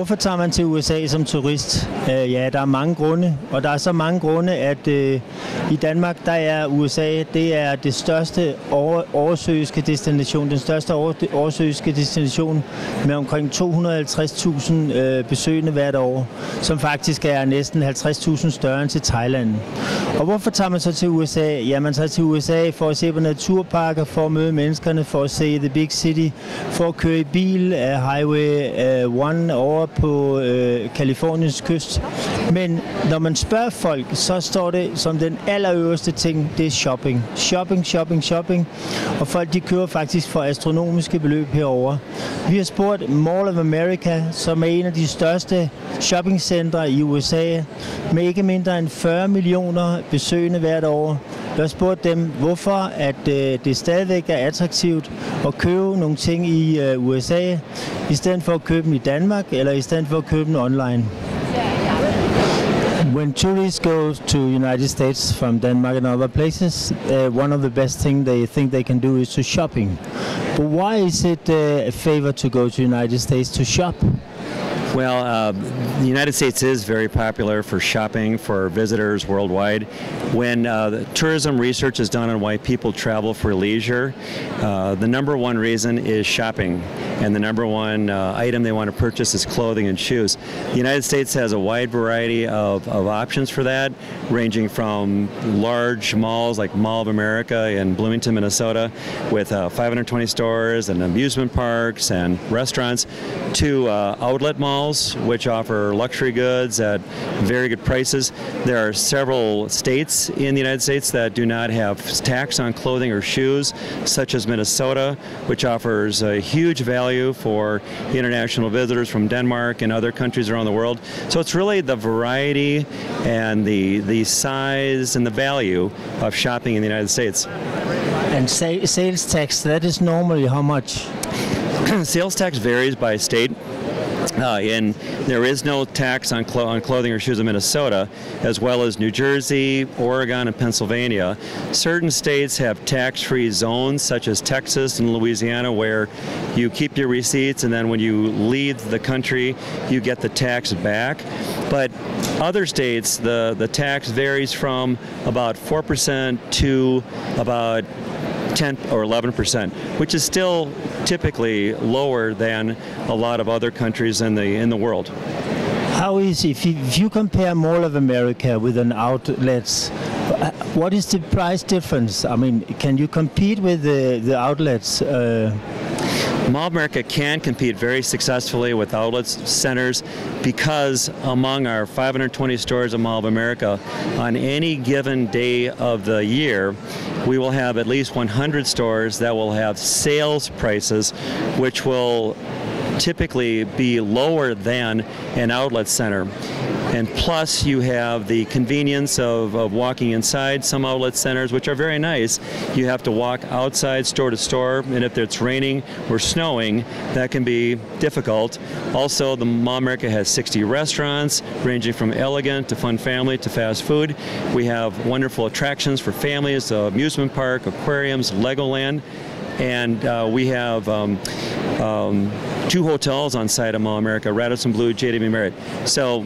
Hvorfor tager man til USA som turist? Ja, der er mange grunde, og der er så mange grunde, at i Danmark, der er USA, det er det største oversøiske destination, den største oversøiske destination med omkring 250.000 besøgende hvert år, som faktisk er næsten 50.000 større end til Thailand. Og hvorfor tager man så til USA? Ja, man tager til USA for at se på naturparker, for at møde menneskerne, for at se The Big City, for at køre i bil af Highway 1 over på Californiens kyst. Men når man spørger folk, så står det som den allerøverste ting, det er shopping. Shopping, shopping, shopping. Og folk, de kører faktisk for astronomiske beløb herover. Vi har spurgt Mall of America, som er en af de største shoppingcentre i USA, med ikke mindre end 40 millioner besøgende hvert år. Vi har spurgt dem, hvorfor at det stadigvæk er attraktivt at købe nogle ting i USA, i stedet for at købe dem i Danmark, eller i stedet for at købe dem online. When tourists go to United States from Denmark and other places, one of the best things they think they can do is to shopping. But why is it a favor to go to United States to shop? Well, the United States is very popular for shopping for visitors worldwide. When the tourism research is done on why people travel for leisure, the number one reason is shopping. And the number one item they want to purchase is clothing and shoes. The United States has a wide variety of options for that, ranging from large malls like Mall of America in Bloomington, Minnesota, with 520 stores and amusement parks and restaurants, to outlet malls, which offer luxury goods at very good prices. There are several states in the United States that do not have tax on clothing or shoes, such as Minnesota, which offers a huge value for international visitors from Denmark and other countries around the world. So it's really the variety and the size and the value of shopping in the United States. And sales tax, that is normally how much? Sales tax varies by state. And there is no tax on clothing or shoes in Minnesota, as well as New Jersey, Oregon, and Pennsylvania. Certain states have tax-free zones, such as Texas and Louisiana, where you keep your receipts, and then when you leave the country, you get the tax back. But other states, the tax varies from about 4% to about 10 or 11%, which is still typically lower than a lot of other countries in the world. How is if you compare Mall of America with an outlets? What is the price difference? I mean, can you compete with the outlets? Mall of America can compete very successfully with outlet centers because among our 520 stores at Mall of America, on any given day of the year, we will have at least 100 stores that will have sales prices which will typically be lower than an outlet center. And plus you have the convenience of walking inside some outlet centers, which are very nice. You have to walk outside store to store, and if it's raining or snowing, that can be difficult. Also, the Mall of America has 60 restaurants, ranging from elegant to fun family to fast food. We have wonderful attractions for families, amusement park, aquariums, Legoland, and we have 2 hotels on site at Mall of America, Radisson Blu, JW Marriott. So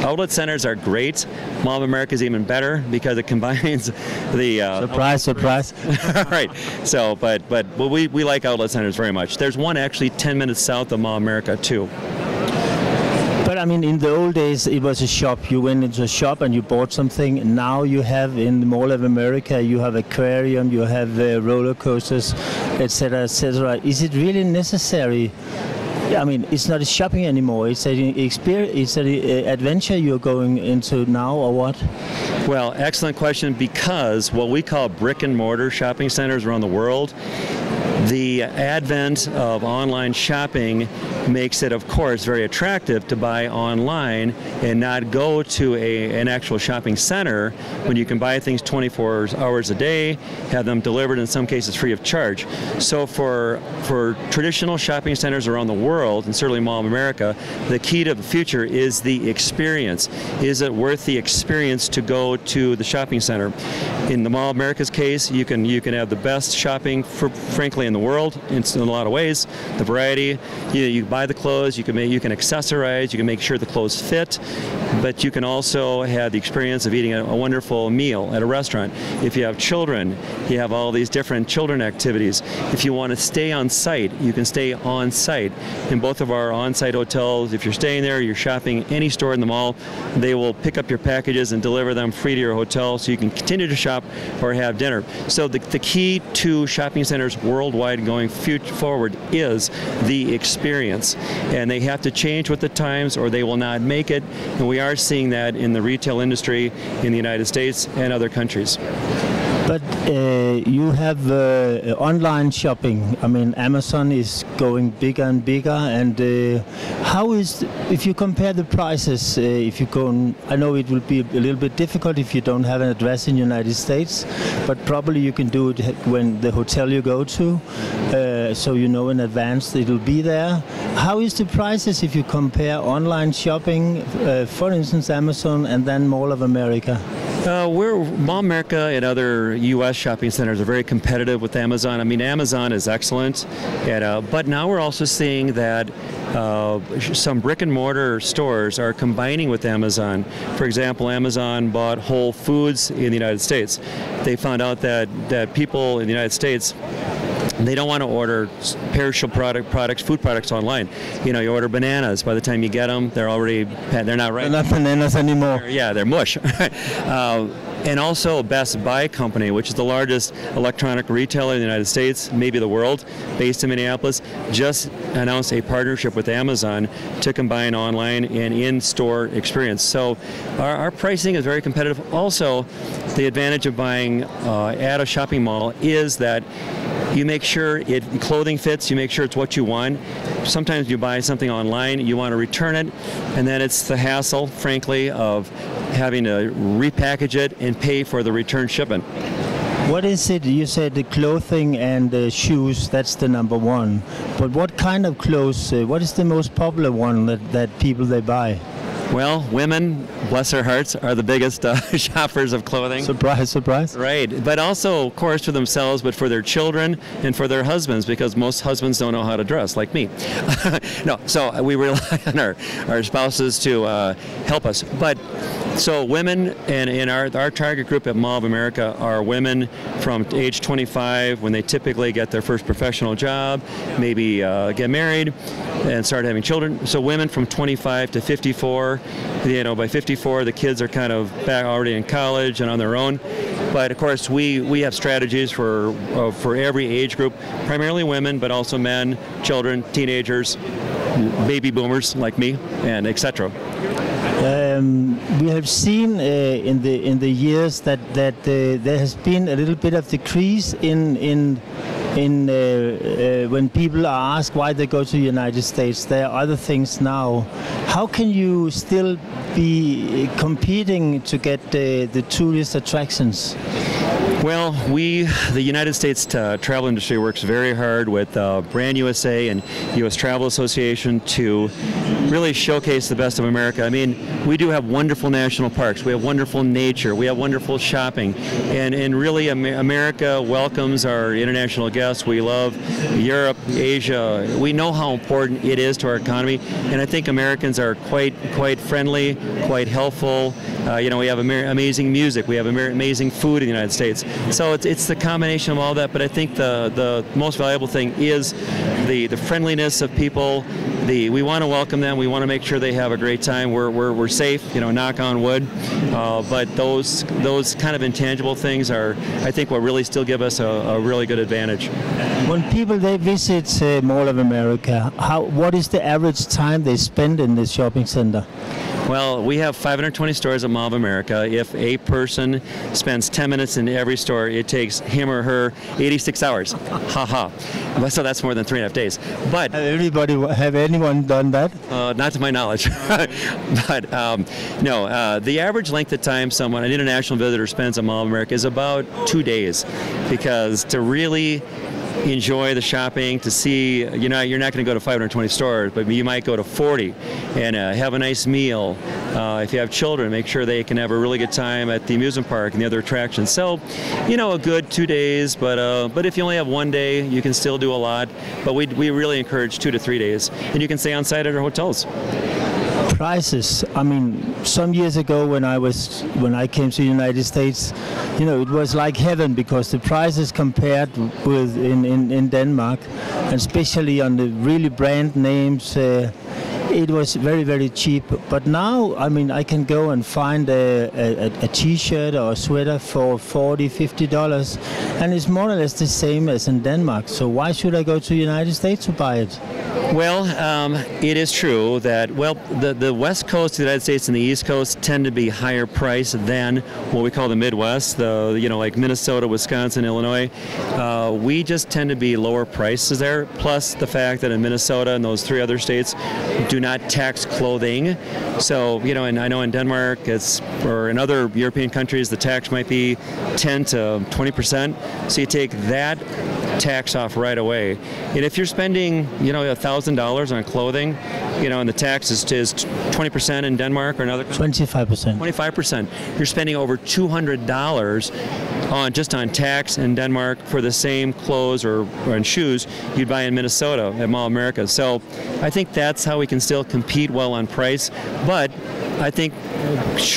outlet centers are great. Mall of America is even better because it combines the surprise. Right. So, but we like outlet centers very much. There's one actually 10 minutes south of Mall of America too. But I mean, in the old days, it was a shop. You went into a shop and you bought something. Now you have in the Mall of America, you have aquarium, you have roller coasters, etc., etc. Is it really necessary? I mean, it's not a shopping anymore. It's an experience. It's an adventure you're going into now, or what? Well, excellent question. Because what we call brick and mortar shopping centers around the world, the advent of online shopping makes it, of course, very attractive to buy online and not go to an actual shopping center when you can buy things 24 hours a day, have them delivered in some cases free of charge. So for traditional shopping centers around the world, and certainly Mall of America, the key to the future is the experience. Is it worth the experience to go to the shopping center? In the Mall of America's case, you can have the best shopping, frankly, in the the world in a lot of ways. The variety, you buy the clothes, you can accessorize, you can make sure the clothes fit, but you can also have the experience of eating a wonderful meal at a restaurant. If you have children, you have all these different children activities. If you want to stay on site, you can stay on site. In both of our on-site hotels, if you're staying there, you're shopping any store in the mall, they will pick up your packages and deliver them free to your hotel so you can continue to shop or have dinner. So the key to shopping centers worldwide going forward is the experience. And they have to change with the times or they will not make it. And we are seeing that in the retail industry in the United States and other countries. But you have online shopping. I mean, Amazon is going bigger and bigger. And how is, if you compare the prices, if you go, I know it will be a little bit difficult if you don't have an address in the United States, but probably you can do it when the hotel you go to, so you know in advance it will be there. How is the prices if you compare online shopping, for instance, Amazon and then Mall of America? Mall of America and other U.S. shopping centers are very competitive with Amazon. I mean, Amazon is excellent, but now we're also seeing that some brick and mortar stores are combining with Amazon. For example, Amazon bought Whole Foods in the United States. They found out that people in the United States, they don't want to order perishable food products online. You know, you order bananas. By the time you get them, they're not right. They're not bananas anymore. They're mush. And also Best Buy Company, which is the largest electronic retailer in the United States, maybe the world, based in Minneapolis, just announced a partnership with Amazon to combine online and in-store experience. So our pricing is very competitive. Also, the advantage of buying at a shopping mall is that you make sure clothing fits, you make sure it's what you want. Sometimes you buy something online, you want to return it, and then it's the hassle, frankly, of having to repackage it and pay for the return shipment. What is it? You said the clothing and the shoes, that's the number one. But what kind of clothes, what is the most popular one that people they buy? Well, women, bless their hearts, are the biggest shoppers of clothing. Surprise, surprise. Right, but also, of course, for themselves, but for their children and for their husbands, because most husbands don't know how to dress, like me. No, so we rely on our spouses to help us. But so women, and in our target group at Mall of America are women from age 25 when they typically get their first professional job, maybe get married and start having children. So women from 25 to 54, you know, by 54 the kids are kind of back already in college and on their own. But of course we have strategies for every age group, primarily women, but also men, children, teenagers, baby boomers like me, and etc. We have seen in the years that there has been a little bit of decrease in when people are asked why they go to the United States. There are other things now. How can you still be competing to get the tourist attractions? Well, the United States travel industry works very hard with Brand USA and U.S. Travel Association to really showcase the best of America. I mean, we do have wonderful national parks, we have wonderful nature, we have wonderful shopping, and really America welcomes our international guests. We love Europe, Asia. We know how important it is to our economy, and I think Americans are quite friendly, quite helpful. You know, we have amazing music, we have amazing food in the United States. So it's the combination of all that, but I think the most valuable thing is the friendliness of people. We want to welcome them. We want to make sure they have a great time. We're safe, you know, knock on wood. But those kind of intangible things are, I think, what really still give us a really good advantage. When people they visit Mall of America, what is the average time they spend in this shopping center? Well, we have 520 stores at Mall of America. If a person spends 10 minutes in every store, it takes him or her 86 hours. Ha ha. So that's more than 3.5 days. But have anyone done that? Not to my knowledge. But no, the average length of time an international visitor spends at Mall of America is about 2 days, because to really enjoy the shopping, to see, you're not going to go to 520 stores, but you might go to 40 and have a nice meal. If you have children, make sure they can have a really good time at the amusement park and the other attractions. So, a good 2 days, but if you only have 1 day, you can still do a lot. But we really encourage 2 to 3 days, and you can stay on site at our hotels. Prices. I mean, some years ago when I came to the United States, it was like heaven, because the prices compared with in Denmark, and especially on the really brand names, it was very, very cheap. But now, I mean, I can go and find a t-shirt or a sweater for $40, $50, and it's more or less the same as in Denmark. So why should I go to the United States to buy it? Well, it is true that, the West Coast of the United States and the East Coast tend to be higher priced than what we call the Midwest, like Minnesota, Wisconsin, Illinois. We just tend to be lower prices there, plus the fact that in Minnesota and those 3 other states do not tax clothing. So, and I know in Denmark, or in other European countries, the tax might be 10 to 20%. So you take that tax off right away. And if you're spending, $1,000 on clothing, and the tax is 20% in Denmark or another country, 25%. 25%. You're spending over $200 just on tax in Denmark for the same clothes or on shoes you'd buy in Minnesota at Mall of America. So I think that's how we can still compete well on price. But I think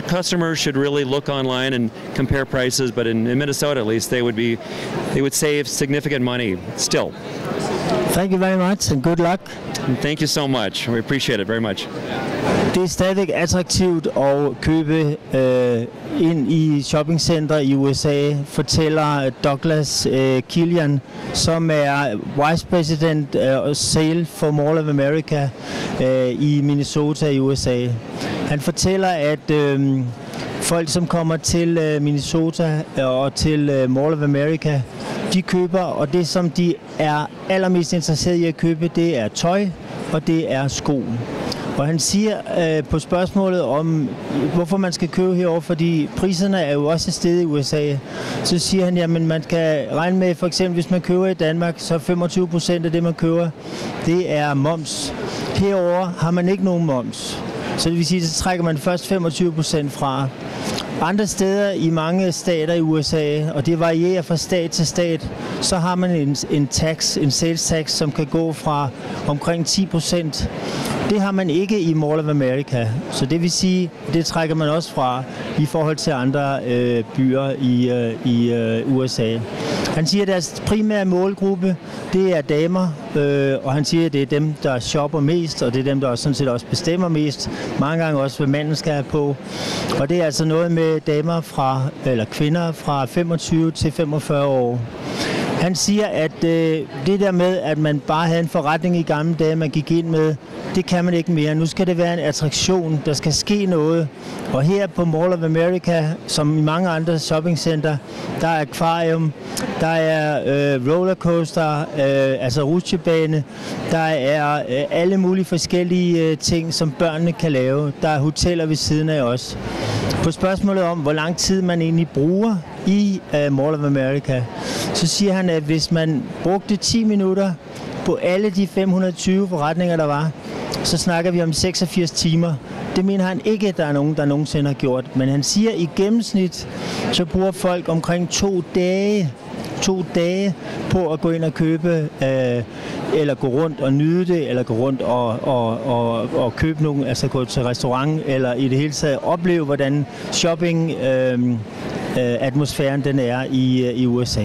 customers should really look online and compare prices. But in Minnesota, at least, they would save significant money still. Thank you very much, and good luck. Thank you so much. We appreciate it very much. Det er stadig attraktivt at købe ind i shoppingcentre i USA, fortæller Douglas Killian, som er Vice President of Sale for Mall of America i Minnesota i USA. Han fortæller, at folk, som kommer til Minnesota og til Mall of America, de køber, og det, som de er allermest interesseret i at købe, det er tøj, og det er sko. Og han siger på spørgsmålet om, hvorfor man skal købe herovre, fordi priserne er jo også et sted i USA, så siger han, jamen man kan regne med, for eksempel hvis man køber i Danmark, så 25% af det, man køber, det er moms. Herovre har man ikke nogen moms. Så det vil sige, så trækker man først 25% fra. Andre steder i mange stater i USA, og det varierer fra stat til stat, så har man en sales tax, som kan gå fra omkring 10%. Det har man ikke i Mall of America, så det vil sige, det trækker man også fra i forhold til andre byer i USA. Han siger, at deres primære målgruppe, det er damer, og han siger, at det er dem, der shopper mest, og det er dem, der sådan set også bestemmer mest. Mange gange også, hvad manden skal have på. Og det er altså noget med damer eller kvinder fra 25 til 45 år. Han siger, at det der med, at man bare havde en forretning i gamle dage, man gik ind med, det kan man ikke mere. Nu skal det være en attraktion, der skal ske noget. Og her på Mall of America, som i mange andre shoppingcenter, der er akvarium, der er rollercoaster, altså rutsjebane, der er alle mulige forskellige ting, som børnene kan lave. Der er hoteller ved siden af os. På spørgsmålet om, hvor lang tid man egentlig bruger i Mall of America, så siger han, at hvis man brugte 10 minutter på alle de 520 forretninger, der var, så snakker vi om 86 timer. Det mener han ikke, at der er nogen, der nogensinde har gjort. Men han siger, at i gennemsnit, så bruger folk omkring 2 dage på at gå ind og købe, eller gå rundt og nyde det, eller gå rundt og købe nogen, altså gå til restaurant, eller i det hele taget opleve, hvordan shopping atmosfæren den er i USA.